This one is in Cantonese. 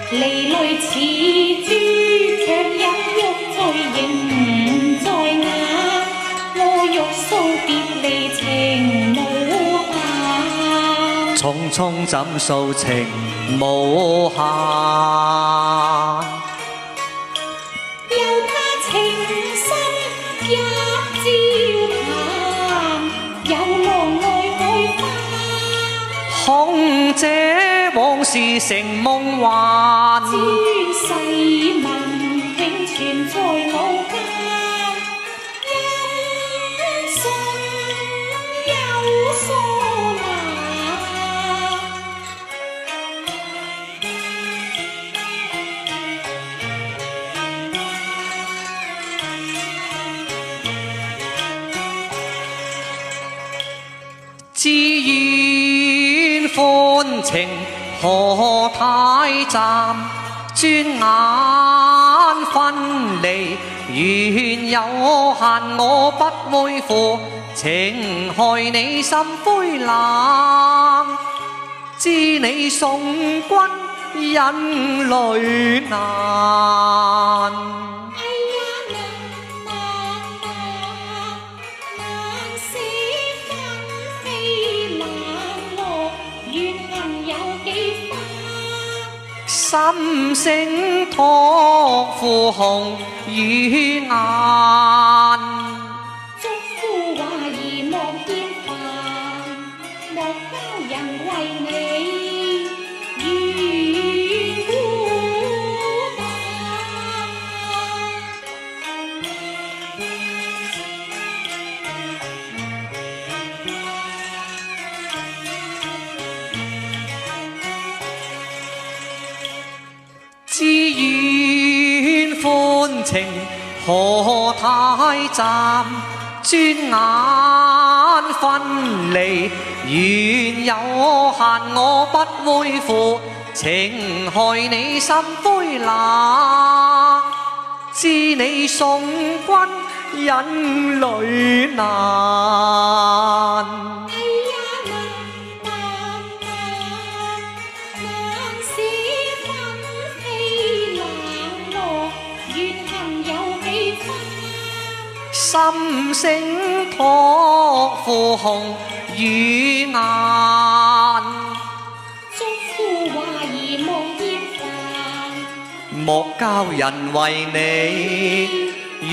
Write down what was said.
離淚似珠，卻有玉在仍在眼。我欲訴別離情無限，匆匆怎訴情無限？由他情深一朝淡，有浪愛海花。恐這往事成夢幻，尊世聞永存在腦間，音訊有疏難。自然歡情何太暫，轉眼分離緣有限，我不會負情害你心灰冷，知你送君忍淚難。心聲託付紅與眼，祝福話兒莫厭煩，莫教人為你願孤單。自願歡情何太暫，轉眼分離緣有限，我不會負情害你心灰冷，知你送君忍淚難。心聲託付紅與眼，祝福話兒莫厭煩，莫教人為你願